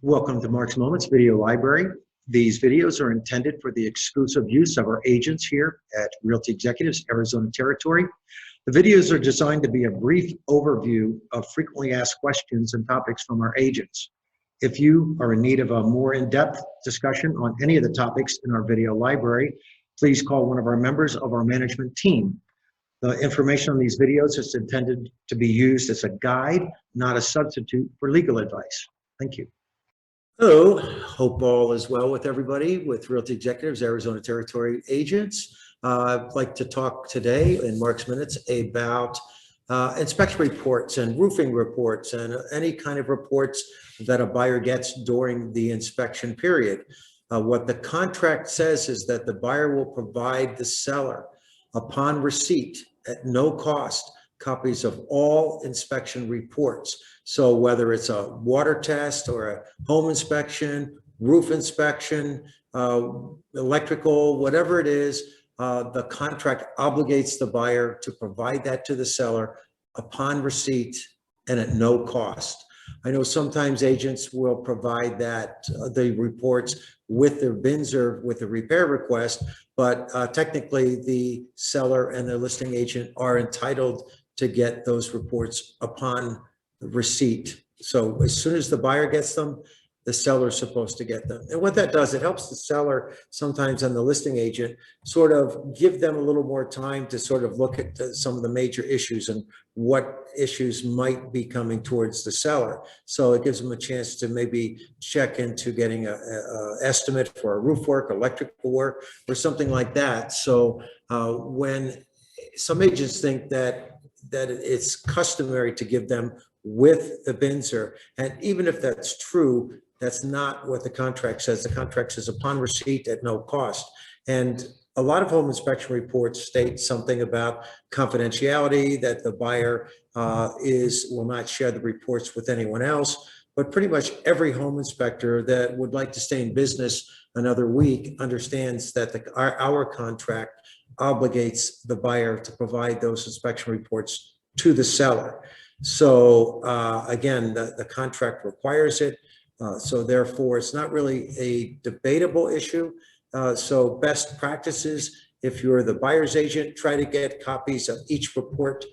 Welcome to Mark's Moments Video Library. These videos are intended for the exclusive use of our agents here at Realty Executives, Arizona Territory. The videos are designed to be a brief overview of frequently asked questions and topics from our agents. If you are in need of a more in-depth discussion on any of the topics in our video library, please call one of our members of our management team. The information on these videos is intended to be used as a guide, not a substitute for legal advice. Thank you. Hello, hope all is well with everybody with Realty Executives, Arizona Territory agents. I'd like to talk today in Mark's Minutes about inspection reports and roofing reports and any kind of reports that a buyer gets during the inspection period. What the contract says is that the buyer will provide the seller upon receipt at no cost copies of all inspection reports. So whether it's a water test or a home inspection, roof inspection, electrical, whatever it is, the contract obligates the buyer to provide that to the seller upon receipt and at no cost. I know sometimes agents will provide that, the reports with their bins or with the repair request, but technically the seller and the listing agent are entitled to get those reports upon receipt. So as soon as the buyer gets them, the seller is supposed to get them. And what that does, it helps the seller sometimes and the listing agent sort of give them a little more time to sort of look at some of the major issues and what issues might be coming towards the seller. So it gives them a chance to maybe check into getting a estimate for a roof work, electrical work, or something like that. So when some agents think that it's customary to give them with the BINSR. And even if that's true, that's not what the contract says. The contract says upon receipt at no cost. And a lot of home inspection reports state something about confidentiality, that the buyer will not share the reports with anyone else. But pretty much every home inspector that would like to stay in business another week understands that our contract obligates the buyer to provide those inspection reports to the seller. So again, the contract requires it. So therefore, it's not really a debatable issue. So best practices, if you're the buyer's agent, try to get copies of each report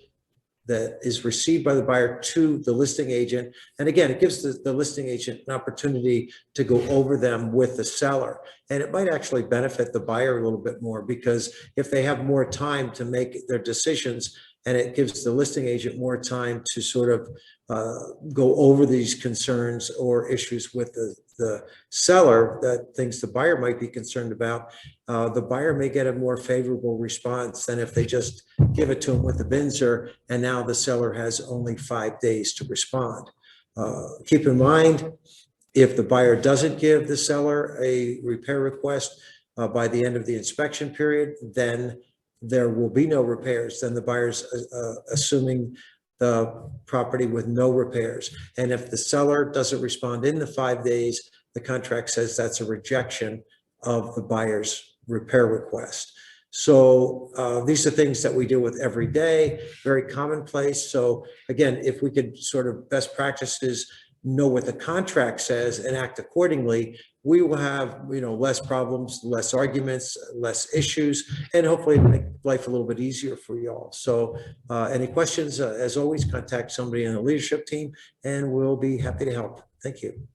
that is received by the buyer to the listing agent. And again, it gives the listing agent an opportunity to go over them with the seller. And it might actually benefit the buyer a little bit more, because if they have more time to make their decisions, and it gives the listing agent more time to sort of go over these concerns or issues with the seller, that things the buyer might be concerned about, the buyer may get a more favorable response than if they just give it to them with the BINSR, and now the seller has only 5 days to respond. Keep in mind, if the buyer doesn't give the seller a repair request by the end of the inspection period, then there will be no repairs. Then the buyer's assuming the property with no repairs. And if the seller doesn't respond in the 5 days, the contract says that's a rejection of the buyer's repair request. So these are things that we deal with every day, very commonplace. So again, if we could sort of best practices, know what the contract says and act accordingly, we will have, less problems, less arguments, less issues, and hopefully make life a little bit easier for you all. So any questions, as always, contact somebody in the leadership team and we'll be happy to help. Thank you.